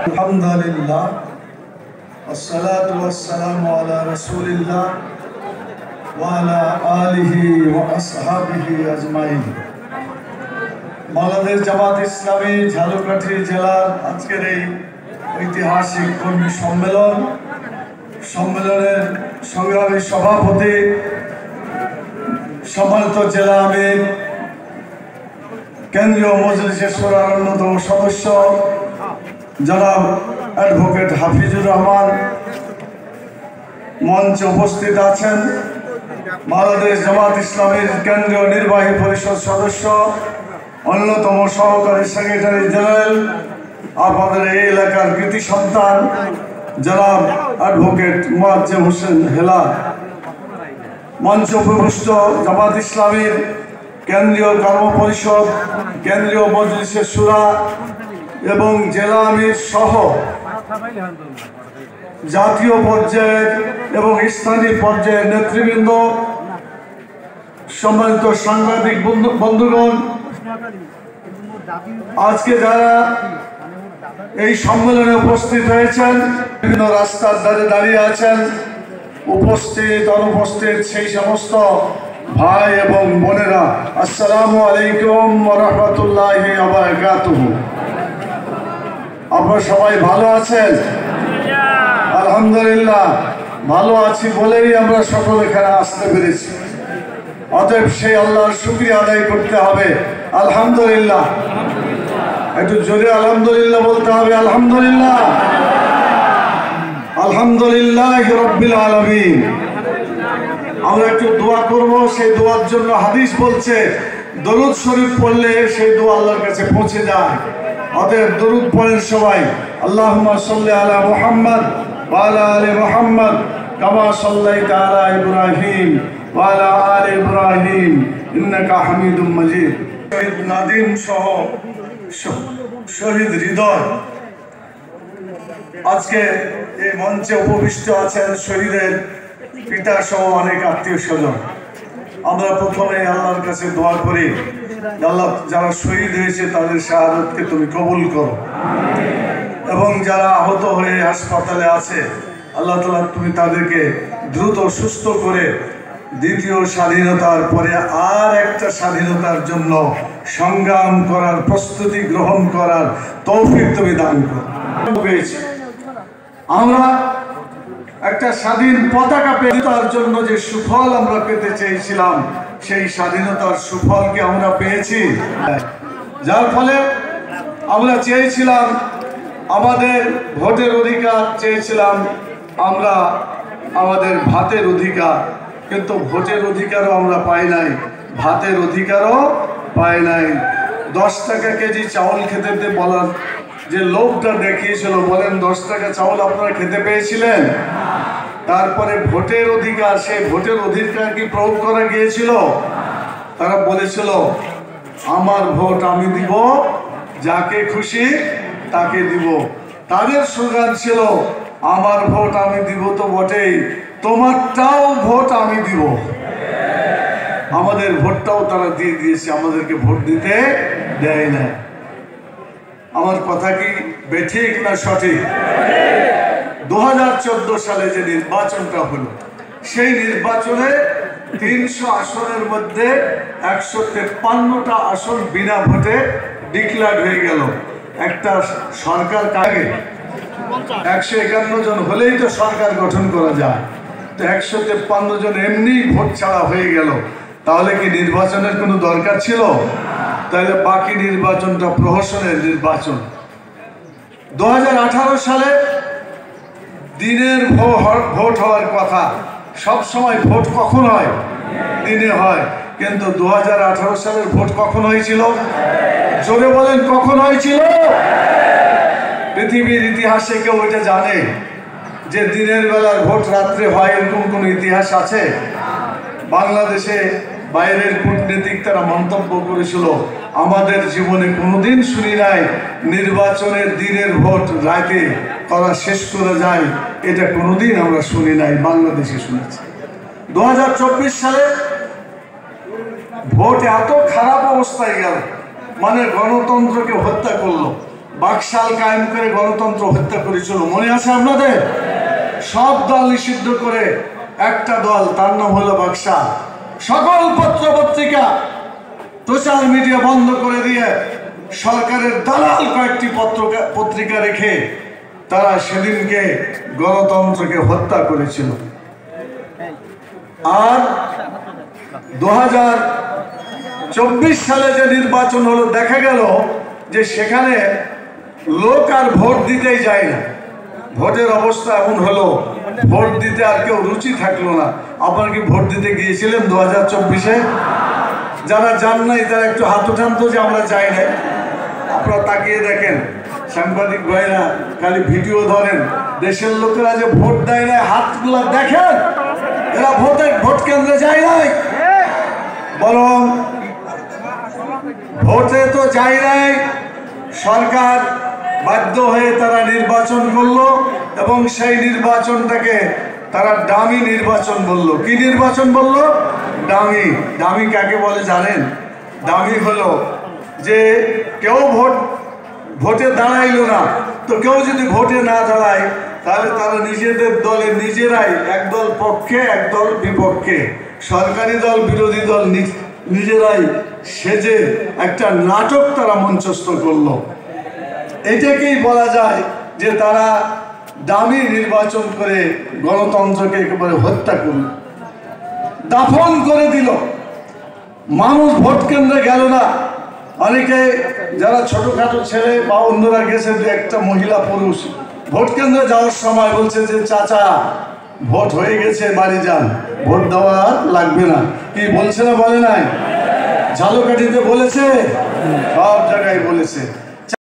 আলহামদুলিল্লাহ আসসালাতু ওয়াসসালামু আলা রাসূলিল্লাহ ওয়া আলা আলিহি ওয়া আসহাবিহি আজমাইন। বাংলাদেশ জামাত ইসলামী ঝালকাঠি জেলার আজকের এই ঐতিহাসিক কর্মী সম্মেলনের সংগ্রামী সভাপতি, সম্মানিত জেলা আমির, কেন্দ্রীয় মজলিসের শূরার অন্যতম সদস্য জনাব অ্যাডভোকেট হাফিজুর রহমান, মঞ্চে উপস্থিত আছেন বাংলাদেশ জামাত ইসলামীর কেন্দ্রীয় নির্বাহী পরিষদ সদস্য, অন্যতম সহকারী সেক্রেটারি জেনারেল, আপনাদের এই এলাকার কৃতি সন্তান জনাব অ্যাডভোকেট মুয়াজ্জেম হোসেন হেলাল, মঞ্চে উপবিষ্ট জামাত ইসলামীর কেন্দ্রীয় কর্ম পরিষদ, কেন্দ্রীয় মজলিসের শূরা এবং জেলা আমির সহ জাতীয় পর্যায়ের এবং স্থানীয় পর্যায়ের নেতৃবৃন্দ, সম্মানিত সাংবাদিক বন্ধুগণ, আজকে যারা এই সম্মেলনে উপস্থিত হয়েছেন, বিভিন্ন রাস্তার ধারে দাঁড়িয়ে আছেন, উপস্থিত অনুপস্থিত সেই সমস্ত ভাই এবং বোনেরা, আসসালামু আলাইকুম ওয়া রাহমাতুল্লাহি ওয়া বারাকাতুহু। আপনারা সবাই ভালো আছেন? আলহামদুলিল্লাহ ভালো আছি বলেই আমরা সকলে এখানে আসতে পেরেছি। অতএব সেই আল্লাহর শুকরিয়া আদায় করতে হবে। আলহামদুলিল্লাহ, একটু জোরে আলহামদুলিল্লাহ বলতে হবে। আলহামদুলিল্লাহ, আলহামদুলিল্লাহ রাব্বিল আলামিন। আমরা একটু দোয়া করব, সেই দোয়ার জন্য হাদিস বলছে দরুদ শরীফ পড়লে সেই দোয়া আল্লাহর কাছে পৌঁছে যায়। অতএব দরুদ পড়েন সবাই। আল্লাহুম্মা সাল্লি আলা মুহাম্মদ ওয়া আলা আলি মুহাম্মদ কামা সাল্লাইতা আলা ইব্রাহিম ওয়া আলা আলি ইব্রাহিম ইন্নাকা হামিদুম মাজিদ। শহীদ নাদিম সহ শহীদ হৃদয় আজকে এই মঞ্চে উপবিষ্ট আছেন, শহীদের পিতা সহ অনেক আত্মীয় স্বজন। আমরা প্রথমে আল্লাহর কাছে দোয়া করি, আল্লাহ যারা শহীদ হয়েছে তাদের শাহাদাতকে তুমি কবুল করো, এবং যারা আহত হয়ে হাসপাতালে আছে আল্লাহ তাআলা তুমি তাদেরকে দ্রুত সুস্থ করে দ্বিতীয় স্বাধীনতার পরে আর একটা স্বাধীনতার জন্য সংগ্রাম করার, প্রস্তুতি গ্রহণ করার তৌফিক তুমি দান করো। আমরা একটা স্বাধীন পতাকা পেতার জন্য যে সুফল আমরা পেতে চেয়েছিলাম, সেই স্বাধীনতার সুফল কি আমরা পেয়েছি? যার ফলে আমরা চেয়েছিলাম আমাদের ভোটের অধিকার, চেয়েছিলাম আমরা আমাদের ভাতের অধিকার, কিন্তু ভোটের অধিকারও আমরা পাই নাই, ভাতের অধিকারও পাই নাই। 10 টাকা কেজি চাউল খেতে বলার যে লোকটা দেখিয়েছিল, বলেন 10 টাকা চাউল আপনারা খেতে পেয়েছিলেন? তারপরে ভোটের অধিকার, সেই ভোটের অধিকার কি প্রয়োগ করা গিয়েছিল? তারা বলেছিল আমার ভোট আমি দিব, যাকে খুশি তাকে দিব। তাদের স্লোগান ছিল আমার ভোট আমি দিব তো বটেই, তোমারটাও ভোট আমি দিব। আমাদের ভোটটাও তারা দিয়ে দিয়েছে, আমাদেরকে ভোট দিতে দেয় না। আমার কথা কি বেঠিক না সঠিক? 2014 সালে যে নির্বাচনটা হলো, সেই নির্বাচনে 300 আসনের মধ্যে 153টা আসন বিনা ভোটে ডিক্লেয়ার হয়ে গেল। একটা সরকার কাগে 151 জন হলেই তো সরকার গঠন করা যায়, তো 153 জন এমনি ভোট ছাড়া হয়ে গেল। তাহলে কি নির্বাচনের কোনো দরকার ছিল? তাহলে বাকি নির্বাচনটা প্রহসনের নির্বাচন। 2018 সালে দিনের ভোট হওয়ার কথা। সব সময় ভোট কখন হয়? দিনে হয়। কিন্তু 2018 সালের ভোট কখন হয়েছিল? জোরে বলেন, কখন হয়েছিল? পৃথিবীর ইতিহাসে কেউ এটা জানে যে দিনের বেলার ভোট রাত্রে হয়, এরকম কোন ইতিহাস আছে? বাংলাদেশে বাইরের কূটনীতিক তারা মন্তব্য করেছিল আমাদের জীবনে কোনোদিন শুনি নাই নির্বাচনের দিনের ভোট রাতে করা শেষ করে যায়, এটা কোনোদিন আমরা শুনি নাই, বাংলাদেশে শুনেছি। 2024 সালে ভোট এত খারাপ অবস্থায় গেল, মানে গণতন্ত্রকে হত্যা করলো। বাকশাল কায়েম করে গণতন্ত্র হত্যা করেছিল, মনে আছে আপনাদের? সব দল নিষিদ্ধ করে একটা দল, তার নাম হলো বাকশাল। সকল পত্র পত্রিকা সোশ্যাল মিডিয়া বন্ধ করে দিয়ে সরকারের দালাল কয়েকটি পত্রিকা রেখে তারা সেদিনকে গণতন্ত্রকে হত্যা করেছিল। আর 2024 সালে যে নির্বাচন হলো, দেখা গেল যে সেখানে লোক আর ভোট দিতেই যায় না। ভোটের অবস্থা এমন হলো, ভোট দিতে আর কেউ রুচি থাকলো না। আপনারা কি ভোট দিতে গিয়েছিলেন 2024-এ? যারা যান নাই তারা একটু হাত উঠান তো, যে আমরা যাই নাই। আপনারা তাকিয়ে দেখেন, সাংবাদিক ভাইরা খালি ভিডিও ধরেন, দেশের লোকেরা যে ভোট দেয় না হাতগুলা দেখেন, এরা ভোট কেন্দ্রে যায় নাই, বরং ভোটে তো যায় নাই। সরকার বাধ্য হয়ে তারা নির্বাচন করলো এবং সেই নির্বাচনটাকে তারা ডামি নির্বাচন বললো। কি নির্বাচন বললো? ডামি। ডামি কাকে বলে জানেন? ডামি হলো যে কেউ ভোটে দাঁড়াইলো না, তো কেউ যদি ভোটে না দাঁড়ায় তাহলে তারা নিজেদের দলে নিজেরাই একদল পক্ষে একদল বিপক্ষে, সরকারি দল বিরোধী দল নিজেরাই সেজে একটা নাটক তারা মঞ্চস্থ করলো। এটাকেই বলা যায় যে তারা দামি নির্বাচন করে গণতন্ত্রকে একেবারে হত্যা করল, দাফন করে দিল। মানুষ ভোট কেন্দ্রে গেল না। অনেকে যারা ছোটখাটো ছেলে বা অন্যরা গেছে, দু একটা মহিলা পুরুষ ভোট কেন্দ্রে যাওয়ার সময় বলছে যে চাচা ভোট হয়ে গেছে, বাড়ি যান, ভোট দেওয়া লাগবে না। কি বলছে না বলে নাই? ঝালকাঠিতে বলেছে, সব জায়গায় বলেছে।